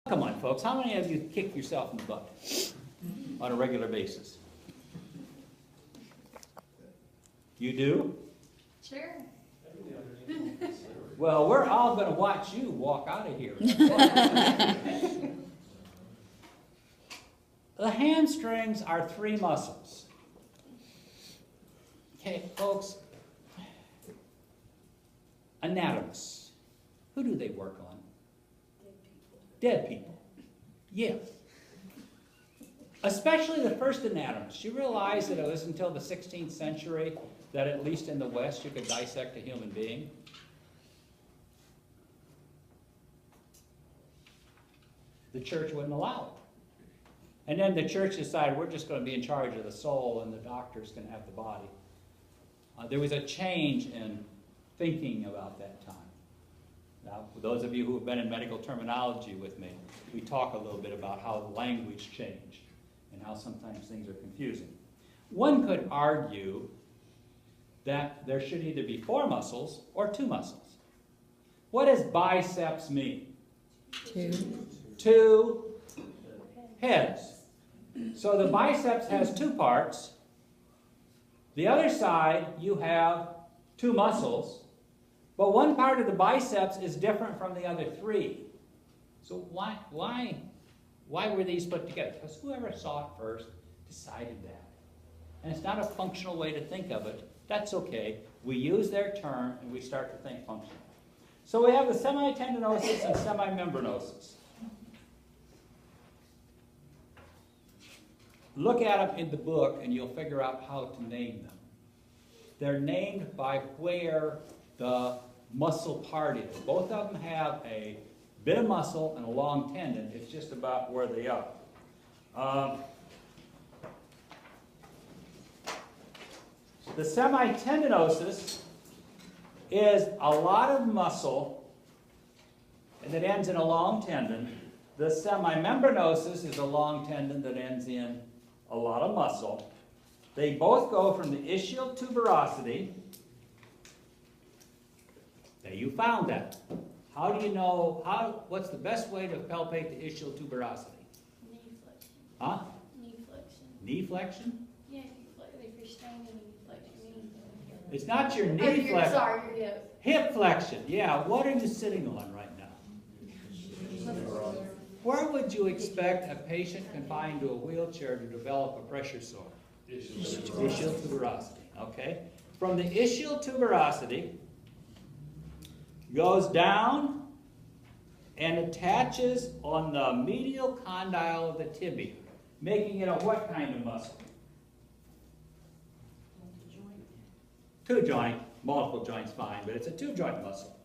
Come on, folks. How many of you kick yourself in the butt on a regular basis? You do? Sure. Well, we're all going to watch you walk out of here. The hamstrings are 3 muscles. Okay, folks. Anatomists. Who do they work on? Dead people. Yeah. Especially the first anatomists. You realize that it was until the 16th century that at least in the West you could dissect a human being? The church wouldn't allow it. And then the church decided we're just going to be in charge of the soul and the doctors can have the body. There was a change in thinking about that time. Now, for those of you who have been in medical terminology with me, we talk a little bit about how the language changed and how sometimes things are confusing. One could argue that there should either be 4 muscles or 2 muscles. What does biceps mean? 2 heads. So the biceps has 2 parts. The other side, you have 2 muscles. But one part of the biceps is different from the other 3. So why were these put together? Because whoever saw it first decided that. And it's not a functional way to think of it. That's okay. We use their term and we start to think functional. So we have the semitendinosus and semimembranosus. Look at them in the book and you'll figure out how to name them. They're named by where the muscle part is. Both of them have a bit of muscle and a long tendon. It's just about where they are. The semitendinosus is a lot of muscle and it ends in a long tendon. The semimembranosus is a long tendon that ends in a lot of muscle. They both go from the ischial tuberosity. There, you found that. How do you know, what's the best way to palpate the ischial tuberosity? Knee flexion. Huh? Knee flexion. Knee flexion? Yeah, if you're standing and you flex your knee. It's not your knee flexion. Sorry, your hip. Hip flexion. Yeah, what are you sitting on right now? Where would you expect a patient confined to a wheelchair to develop a pressure sore? Ischial tuberosity. Okay. From the ischial tuberosity, goes down and attaches on the medial condyle of the tibia, making it a what kind of muscle? 2 joint. Multiple joints fine, but it's a 2 joint muscle.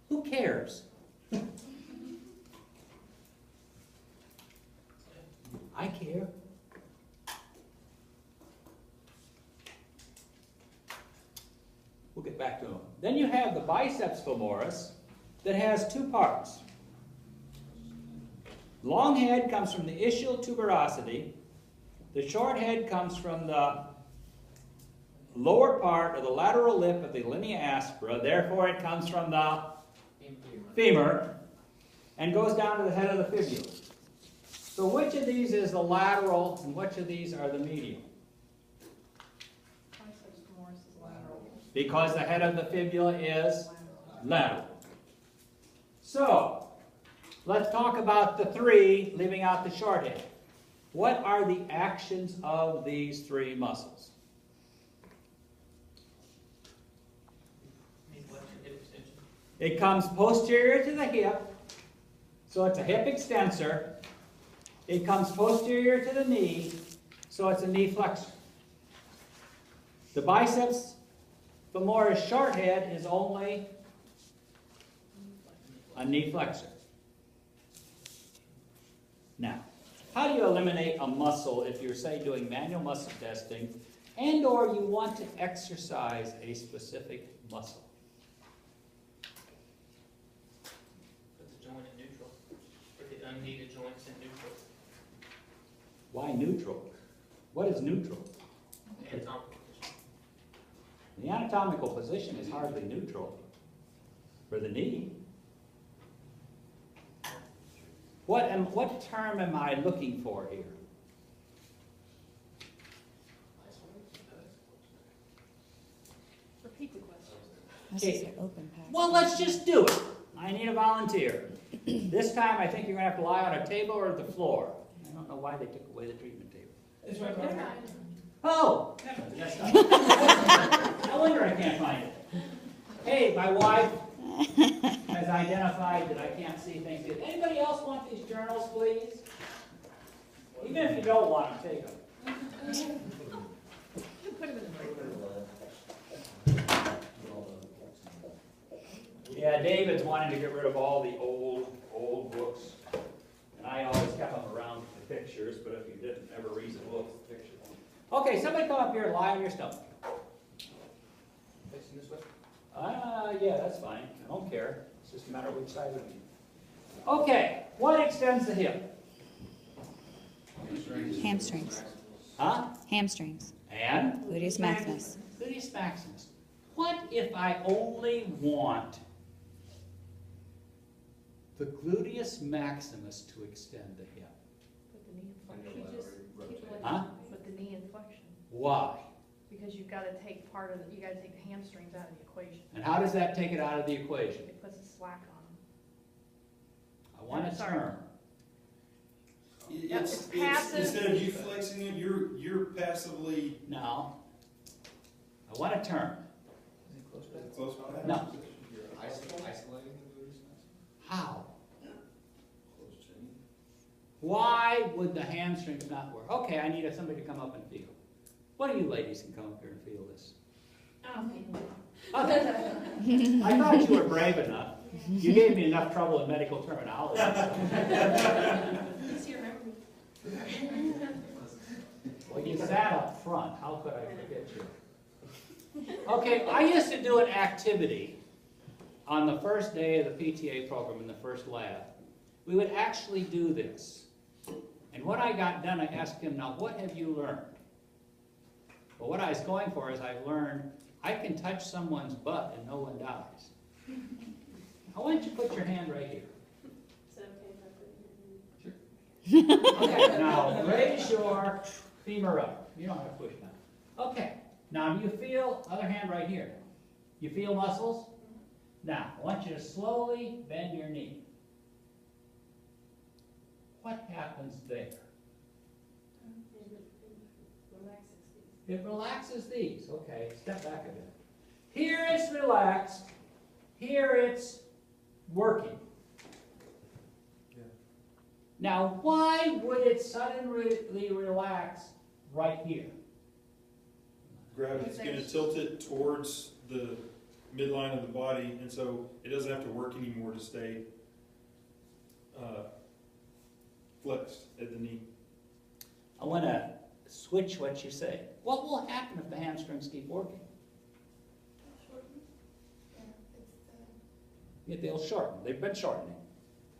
Who cares? I care. We'll get back to them. Then you have the biceps femoris that has 2 parts. Long head comes from the ischial tuberosity. The short head comes from the lower part of the lateral lip of the linea aspera. Therefore, it comes from the femur and goes down to the head of the fibula. So which of these is the lateral and which of these are the medial? Because the head of the fibula is lateral. So, let's talk about the 3, leaving out the short head. What are the actions of these 3 muscles? It comes posterior to the hip, so it's a hip extensor. It comes posterior to the knee, so it's a knee flexor. The biceps femoris short head is only a knee flexor. Now, how do you eliminate a muscle if you're, say, doing manual muscle testing and or you want to exercise a specific muscle? Put the joint in neutral. Put the unneeded joints in neutral. Why neutral? What is neutral? Anatomical position. The anatomical position is hardly neutral for the knee. What term am I looking for here? Repeat the question. This is an open pack. Well, let's just do it. I need a volunteer. This time, I think you're gonna have to lie on a table or the floor. I don't know why they took away the treatment table. It's right Never there. mind. Oh, that's not. No wonder I can't find it. Hey, my wife has identified that I can't see things. Anybody else want these journals, please? Even if you don't want them, take them. Put them in the Yeah, David's wanting to get rid of all the old books. And I always kept them around for the pictures, but if you didn't ever read the book, the picture. Okay, somebody come up here and lie on your stomach. Facing this way. Yeah, that's fine. I don't care. It's just a matter of which side of me. Okay, what extends the hip? Hamstrings. Huh? Hamstrings. And? Gluteus maximus. Gluteus maximus. What if I only want the gluteus maximus to extend the hip? Put the knee in flexion. Huh? Put the knee in flexion, Why? because you've got to take you got to take the hamstrings out of the equation. And how does that take it out of the equation? It puts a slack on I want a Sorry. term. It's passive. Instead of you flexing it, you're passively. No. I want a term. Is it close to that? Close by. No. You're isolating the gluteus maximus? How? Close to me. Why would the hamstrings not work? Okay, I need somebody to come up and feel. One of you ladies can come up here and feel this. Okay. I thought you were brave enough. You gave me enough trouble in medical terminology. Easy to remember. Well, you sat up front. How could I forget you? Okay, I used to do an activity on the first day of the PTA program in the first lab. We would actually do this. And when I got done, I asked him, now what have you learned? Well, what I was going for is I've learned I can touch someone's butt and no one dies. Now, why don't you put your hand right here? Is it okay if I put it in? Okay, now raise your femur up. You don't have to push down. Okay, now do you feel, other hand right here, you feel muscles? Now, I want you to slowly bend your knee. What happens there? It relaxes these. Okay, step back a bit. Here it's relaxed. Here it's working. Yeah. Now, why would it suddenly relax right here? Gravity's going to tilt it towards the midline of the body, and so it doesn't have to work anymore to stay flexed at the knee. I want to switch what you say. What will happen if the hamstrings keep working? Yeah, they'll shorten. They've been shortening.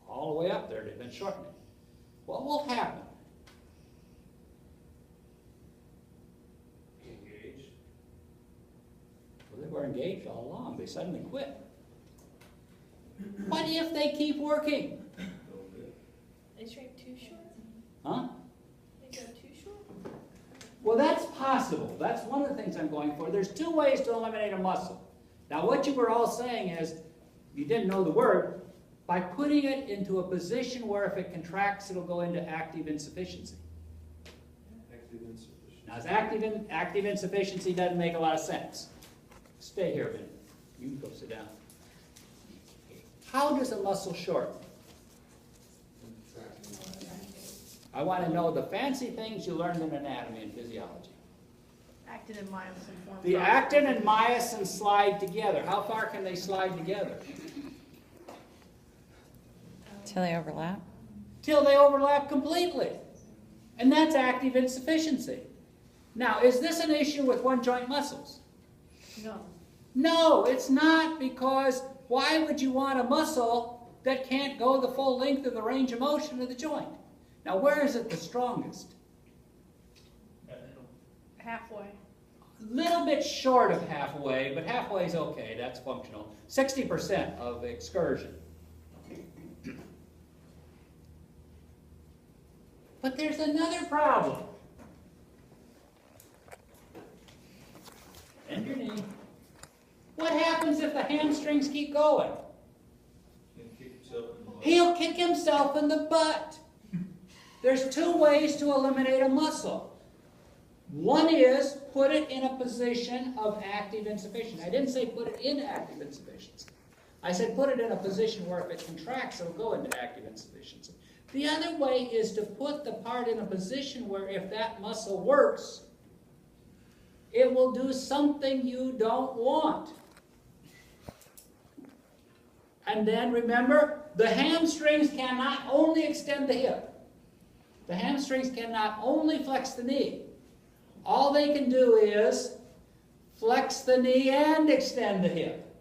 All the way up there, they've been shortening. What will happen? Engaged. Well, they were engaged all along. They suddenly quit. What if they keep working? They shrink too short? Huh? They go too short? Well, that's possible. That's one of the things I'm going for. There's two ways to eliminate a muscle. Now, what you were all saying is, you didn't know the word, by putting it into a position where if it contracts, it'll go into active insufficiency. Active insufficient. Now, active insufficiency doesn't make a lot of sense. Stay here a minute. You can go sit down. How does a muscle shorten? I want to know the fancy things you learned in anatomy and physiology. Actin and myosin form. The actin and myosin slide together. How far can they slide together? Till they overlap. Till they overlap completely. And that's active insufficiency. Now, is this an issue with one joint muscles? No. No, it's not, because why would you want a muscle that can't go the full length of the range of motion of the joint? Now, where is it the strongest? Halfway. A little bit short of halfway, but halfway is okay. That's functional. 60% of excursion. But there's another problem. Bend your knee. What happens if the hamstrings keep going? He'll kick himself in the butt. There's two ways to eliminate a muscle. One is put it in a position of active insufficiency. I didn't say put it in active insufficiency. I said put it in a position where if it contracts, it'll go into active insufficiency. The other way is to put the part in a position where if that muscle works, it will do something you don't want. And then remember, the hamstrings cannot only extend the hip. The hamstrings cannot only flex the knee. All they can do is flex the knee and extend the hip.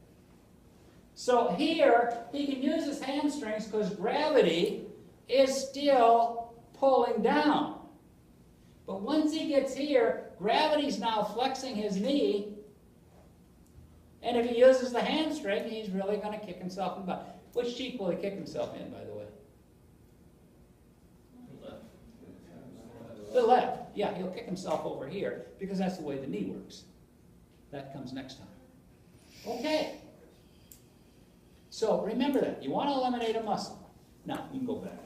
So here, he can use his hamstrings because gravity is still pulling down. But once he gets here, gravity's now flexing his knee. And if he uses the hamstring, he's really going to kick himself in the butt. Which cheek will he kick himself in, by the way? The left. Yeah, he'll kick himself over here because that's the way the knee works. That comes next time. Okay. So remember that. You want to eliminate a muscle. Now, you can go back.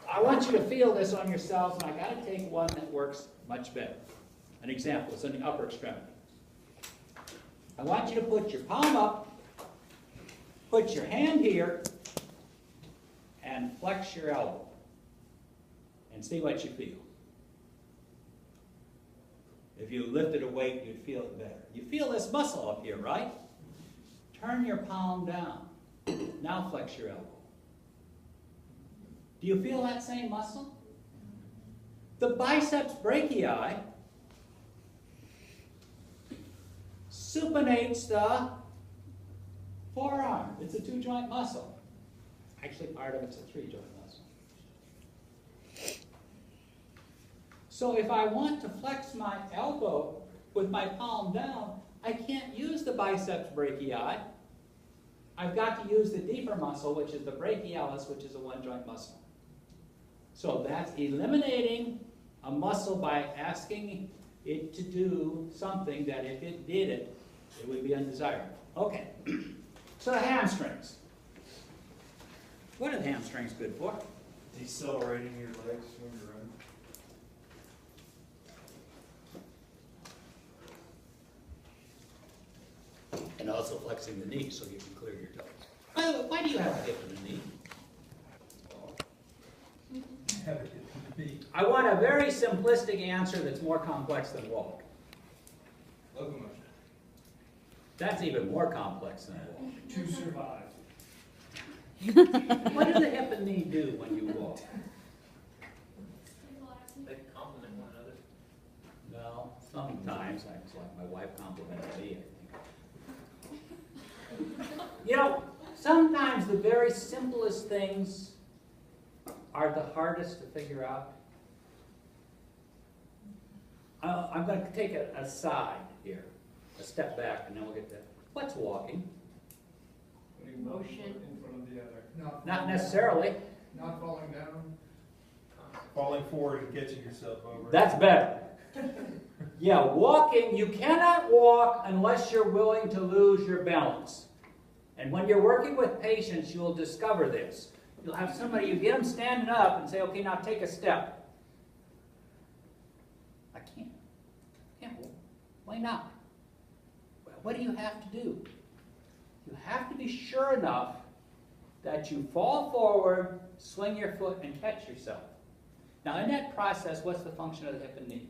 I want you to feel this on yourselves, and I got to take one that works much better. An example is in the upper extremity. I want you to put your palm up, put your hand here, and flex your elbow. And see what you feel. If you lifted a weight, you'd feel it better. You feel this muscle up here, right? Turn your palm down. Now flex your elbow. Do you feel that same muscle? The biceps brachii supinates the forearm. It's a two-joint muscle. Actually, part of it's a three-joint muscle. So if I want to flex my elbow with my palm down, I can't use the biceps brachii. I've got to use the deeper muscle, which is the brachialis, which is a one-joint muscle. So that's eliminating a muscle by asking it to do something that if it did it, it would be undesirable. Okay, so the hamstrings. What are the hamstrings good for? Decelerating your legs when you're running. And also flexing the knee so you can clear your toes. By the way, why do you have a hip in the knee? I want a very simplistic answer that's more complex than walk. Locomotion. That's even more complex than walk. To survive. What do the hip and knee do when you walk? They complement one another. No, sometimes. It's like my wife complimented me, I think. You know, sometimes the very simplest things are the hardest to figure out. I'm going to take it aside here, a step back, and then we'll get to what's walking. Motion. In front of the other. Not necessarily. Not falling down. Falling forward and catching yourself over. That's better. Yeah, walking, you cannot walk unless you're willing to lose your balance. And when you're working with patients, you'll discover this. You'll have somebody, you get them standing up and say, okay, now take a step. I can't. Why not? Well, what do you have to do? You have to be sure enough that you fall forward, swing your foot, and catch yourself. Now, in that process, what's the function of the hip and knee?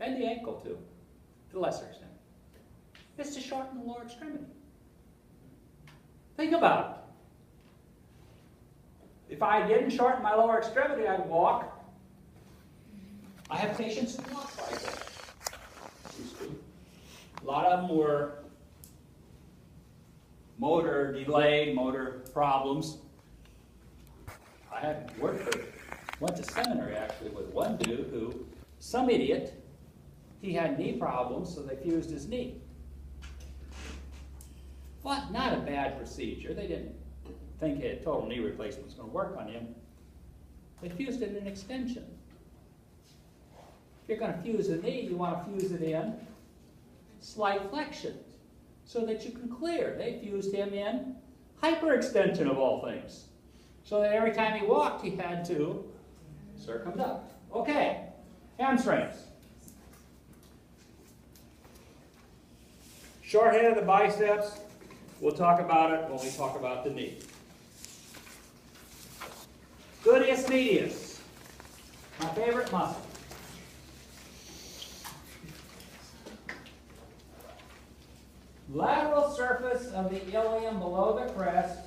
And the ankle, too, to a lesser extent. It's to shorten the lower extremity. Think about it. If I didn't shorten my lower extremity, I'd walk. I have patients who walk like that. A lot of them were motor delayed, motor problems. I had went to seminary actually with one dude who, some idiot, he had knee problems, so they fused his knee. Well, not a bad procedure. They didn't think a total knee replacement was going to work on him. They fused it in extension. If you're going to fuse a knee, you want to fuse it in slight flexion so that you can clear. They fused him in hyperextension of all things. So that every time he walked, he had to circumduct. Okay, hamstrings. Short head of the biceps. We'll talk about it when we talk about the knee. Gluteus medius, my favorite muscle. Lateral surface of the ilium below the crest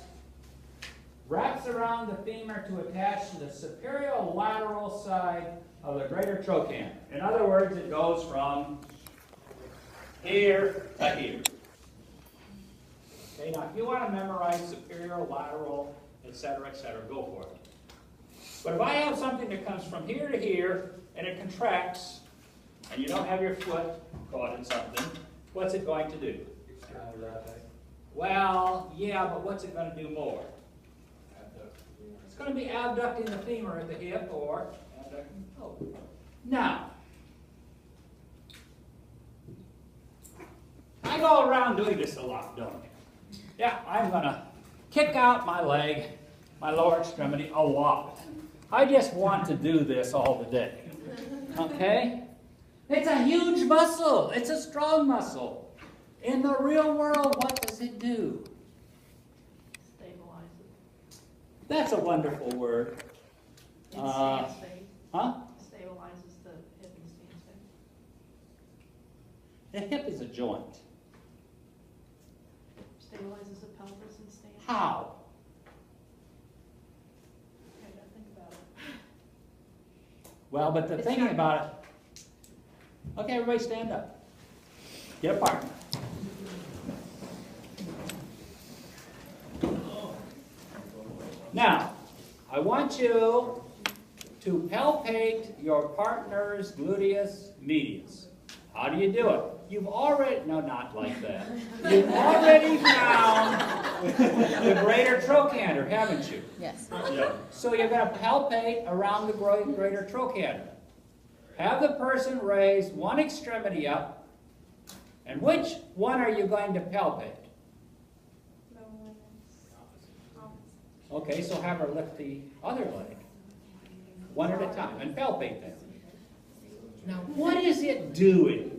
wraps around the femur to attach to the superior lateral side of the greater trochanter. In other words, it goes from here to here. Okay, now if you want to memorize superior, lateral, etc., go for it. But if I have something that comes from here to here, and it contracts, and you don't have your foot caught in something, what's it going to do? Well, yeah, but what's it going to do more? It's going to be abducting the femur at the hip or abducting the toe. Now, I go around doing this a lot, don't I? Yeah, I'm going to kick out my leg, my lower extremity, a lot. I just want to do this all the day. Okay? It's a huge muscle. It's a strong muscle. In the real world, what does it do? Stabilize it. That's a wonderful word. It stand stays. Huh? Stabilizes the hip and stand stays. The hip is a joint. Stabilizes the pelvis and stand. How? Okay, gotta think about it. Well, but the It's thing not- about it. Okay, everybody stand up. Get apart. Now, I want you to palpate your partner's gluteus medius. How do you do it? You've already, no, not like that. You've already found the greater trochanter, haven't you? Yes. So you're going to palpate around the greater trochanter. Have the person raise one extremity up, and which one are you going to palpate? Okay, so have her lift the other leg, one at a time, and palpate them. Now, what is it doing?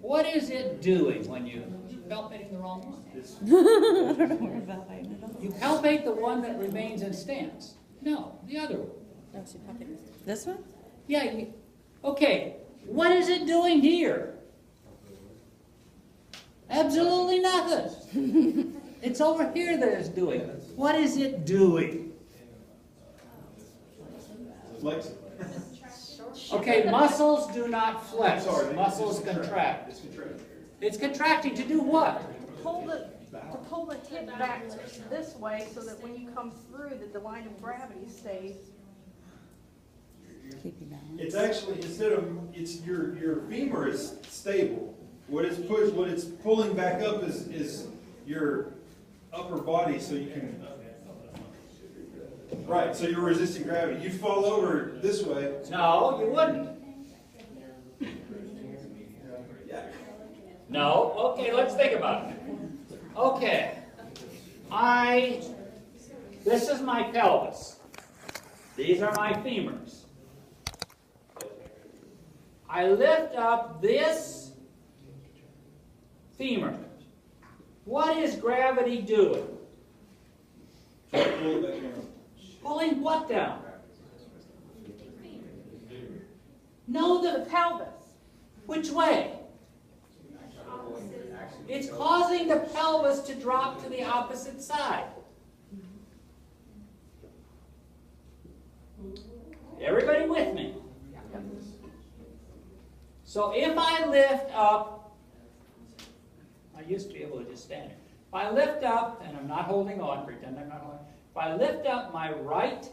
What is it doing when you're palpating the wrong one? I don't know where about it at all. You palpate the one that remains in stance. No, the other one. No, she popped this one? Yeah, okay, what is it doing here? Absolutely nothing. It's over here that it's doing. What is it doing? Flex. Okay, muscles do not flex. Sorry, Muscles it's contract. It's contract. It's contracting to do what? To pull the hip back this way so that when you come through, that the line of gravity stays. Keep you balanced. It's actually, instead of, it's your femur is stable. What it's pulling back up is your upper body so you can, right, so you're resisting gravity. You fall over this way. No, you wouldn't. No? Okay, let's think about it. Okay. This is my pelvis. These are my femurs. I lift up this femur. What is gravity doing? Pull it back down. Pulling what down? No, The pelvis. which way? It's causing the pelvis to drop to the opposite side. Everybody with me? So if I lift up, I used to be able to just stand here. If I lift up, and I'm not holding on, pretend I'm not holding on. If I lift up my right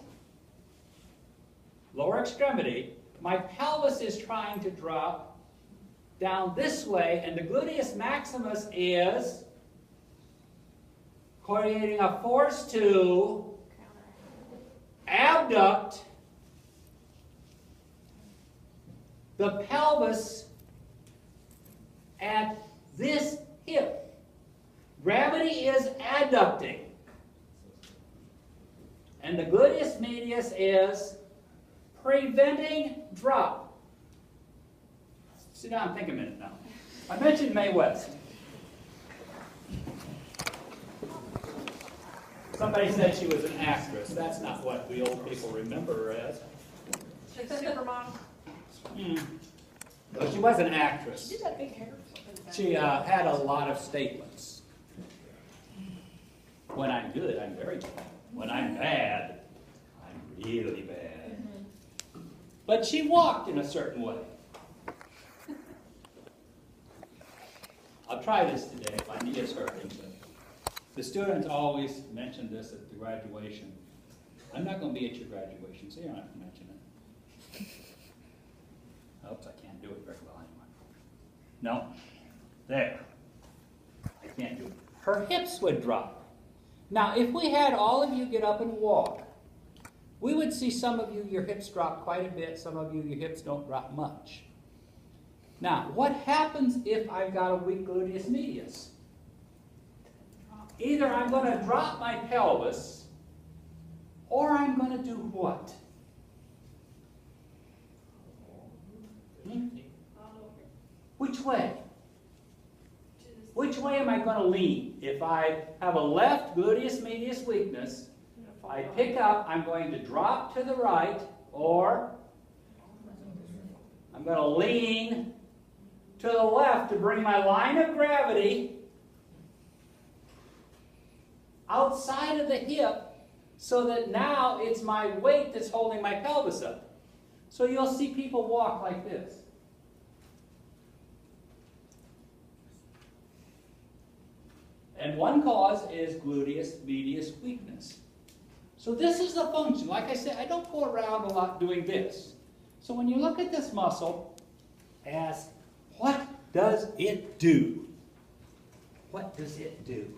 lower extremity, my pelvis is trying to drop down this way, and the gluteus maximus is creating a force to abduct the pelvis at this hip. Gravity is adducting. And the gluteus medius is preventing drop. Sit down and think a minute now. I mentioned Mae West. Somebody said she was an actress. That's not what the old people remember her as. She's a supermodel. But she was an actress. She did that big hair. She had a lot of statements. When I'm good, I'm very good. When I'm bad, I'm really bad. But she walked in a certain way. I'll try this today if my knee is hurting. But the students always mention this at the graduation. I'm not going to be at your graduation, so you don't have to mention it. Oops, I can't do it very well anymore. No. There. I can't do it. Her hips would drop. Now, if we had all of you get up and walk, we would see some of you, your hips drop quite a bit. Some of you, your hips don't drop much. Now, what happens if I've got a weak gluteus medius? Either I'm going to drop my pelvis, or I'm going to do what? Which way? Which way am I going to lean? If I have a left gluteus medius weakness, I pick up, I'm going to drop to the right, or I'm going to lean to the left to bring my line of gravity outside of the hip so that now it's my weight that's holding my pelvis up. So you'll see people walk like this. And one cause is gluteus medius weakness. So this is the function. Like I said, I don't go around a lot doing this. So when you look at this muscle, ask, what does it do? What does it do?